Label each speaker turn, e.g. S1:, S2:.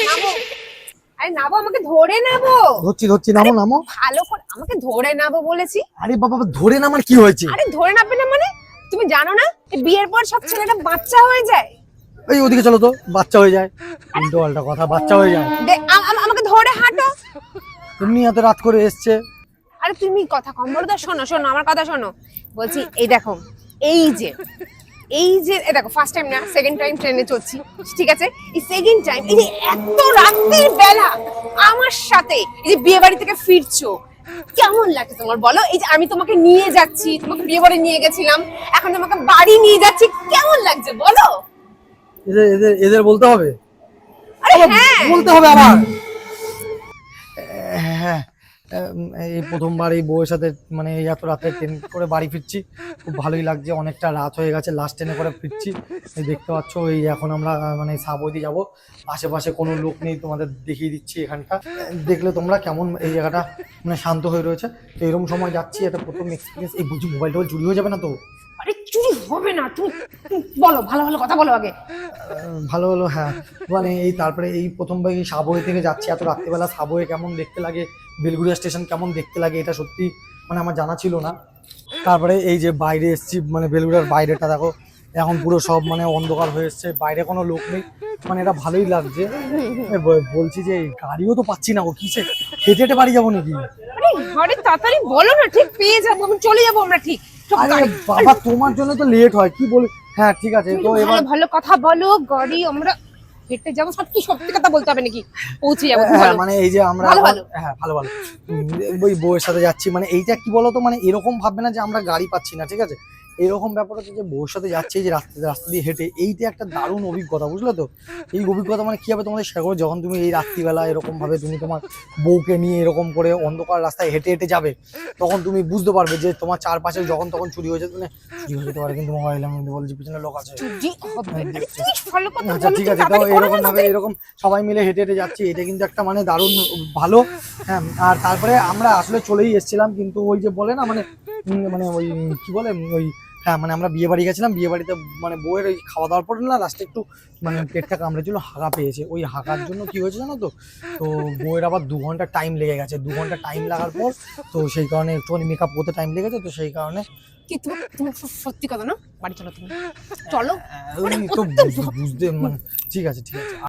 S1: নামো। আরে নামো, আমাকে ধরে নামো।
S2: ধরছি নামো নামো।
S1: ভালো করে আমাকে ধরে নামো বলেছি।
S2: আরে বাবা ধরে নামার কি হয়েছে?
S1: আরে ধরে নামবে না মানে? তুমি জানো না এই বিয়ের পর সব ছেলেরা বাচ্চা হয়ে যায়?
S2: এই ওদিকে চলো তো, বাচ্চা হয়ে যায়। উল্টো পাল্টা কথা, বাচ্চা হয়ে যায়।
S1: আমাকে ধরে হাঁটো।
S2: এমনি এত রাত করে এসছে।
S1: আরে তুমি কথা কম বলো তো। শোনো শোনো, আমার কথা শোনো। বলছি এই দেখো, এই যে এই দেখো, ফার্স্ট টাইম না, সেকেন্ড টাইম ট্রেনে চড়ছি, ঠিক আছে? এই সেকেন্ড টাইম, এই যে এত রাতের বেলা আমার সাথে এই যে বিয়ে বাড়ি থেকে ফিরছো, কেমন লাগছে তোমার বলো? এই যে আমি তোমাকে নিয়ে যাচ্ছি, তোমাকে বিয়ে বাড়ি নিয়ে গেছিলাম, এখন তোমাকে বাড়ি নিয়ে যাচ্ছি, কেমন লাগছে বলো?
S2: এদের এদের এদের বলতে হবে?
S1: আরে হ্যাঁ,
S2: বলতে হবে আবার। হ্যাঁ, এই প্রথমবার এই বউয়ের সাথে মানে এই এত রাতে ট্রেন করে বাড়ি ফিরছি, খুব ভালোই লাগছে। অনেকটা রাত হয়ে গেছে, লাস্ট ট্রেনে করে ফিরছি। এই দেখতে পাচ্ছ, এই এখন আমরা মানে সাবওয়েতে যাবো। আশেপাশে কোনো লোক নেই, তোমাদের দেখিয়ে দিচ্ছি এখানটা। দেখলে তোমরা কেমন এই জায়গাটা মানে শান্ত হয়ে রয়েছে। তো এরকম সময় যাচ্ছি, এটা প্রথম এক্সপিরিয়েন্স। এই বুঝি মোবাইল টোবাইল চুরি হয়ে যাবে না তো?
S1: আরে চুরি হবে না, তুমি বলো, ভালো ভালো কথা বলো আগে।
S2: ভালো হলো, হ্যাঁ। মানে এই তারপরে এই প্রথমবার এই সাবওয়ে থেকে যাচ্ছি এত রাত্রিবেলা, সাবওয়ে কেমন দেখতে লাগে, বেলগুড়িয়া স্টেশন কেমন দেখতে লাগে, এটা সত্যি মানে আমার জানা ছিল না। তারপরে এই যে বাইরে এসছি, মানে বেলগুড়িয়ার বাইরেটা দেখো, এখন পুরো সব মানে অন্ধকার হয়ে এসছে, বাইরে কোনো লোক নেই, মানে এটা ভালোই লাগছে। বলছি যে গাড়িও তো পাচ্ছি না, ও কিসে হেঁটে হেঁটে বাড়ি যাবো নাকি?
S1: আরে তাড়াতাড়ি বলো না, ঠিক পেয়ে যাবো, আমি চলে যাবো আমরা, ঠিক?
S2: আরে বাবা তোমার জন্য তো লেট হয়, কি বলে? হ্যাঁ ঠিক আছে, তো এবার
S1: ভালো ভালো কথা বলো। গাড়ি আমরা হেঁটে যাবো, সত্যি সত্যি কথা বলতে হবে নাকি? পৌঁছে যাবো।
S2: হ্যাঁ মানে এই যে আমরা
S1: ভালো ভালো।
S2: হ্যাঁ ভালো ভালো ওই বউয়ের সাথে যাচ্ছি, মানে এইটা কি বলতো, মানে এরকম ভাববে না যে আমরা গাড়ি পাচ্ছি না, ঠিক আছে? এরকম ব্যাপার হচ্ছে যে বউয়ের সাথে যাচ্ছি, এই যে রাস্তা দিয়ে হেঁটে, এইটা একটা দারুণ অভিজ্ঞতা, বুঝলে তো? এই অভিজ্ঞতা মানে কি হবে তোমাদের শেয়ার করবো, যখন তুমি এই রাত্রিবেলা এরকম ভাবে তুমি তোমার বউকে নিয়ে এরকম করে অন্ধকার রাস্তায় হেঁটে হেঁটে যাবে, তখন তুমি বুঝতে পারবে যে তোমার চারপাশে যখন তখন চুরি হয়ে যেতে, মানে চুরি হয়ে যেতে পারে, কিন্তু মোবাইল আমি বলছি পিছনে লোক আছে।
S1: চুরি হবে না, তুমি ভালো কথা
S2: আচ্ছা
S1: বলো।
S2: ঠিক আছে, তো এরকম ভাবে এরকম সবাই মিলে হেঁটে হেঁটে যাচ্ছি, এটা কিন্তু একটা মানে দারুণ ভালো। হ্যাঁ, আর তারপরে আমরা আসলে চলেই এসেছিলাম, কিন্তু ওই যে বলে না মানে মানে ওই কি বলে ওই, হ্যাঁ মানে আমরা বিয়ে বাড়ি গেছিলাম, বিয়ে বাড়িতে মানে বউয়ের ওই খাওয়া দাওয়ার পরে না লাস্টে একটু মানে পেটটা কামড়েছিল, হাগা পেয়েছে। ওই হাগার জন্য কি হয়েছে জানো তো, তো বউয়ের আবার 2 ঘন্টা টাইম লেগে গেছে। 2 ঘন্টা টাইম লাগার পর তো সেই কারণে একটুখানি মেকআপ করতে টাইম লেগেছে, তো সেই কারণে
S1: কি তুমি সত্যি কথা না? বাড়ি চলো, তুমি চলো।
S2: ওই তো বুঝতে মানে ঠিক আছে ঠিক আছে।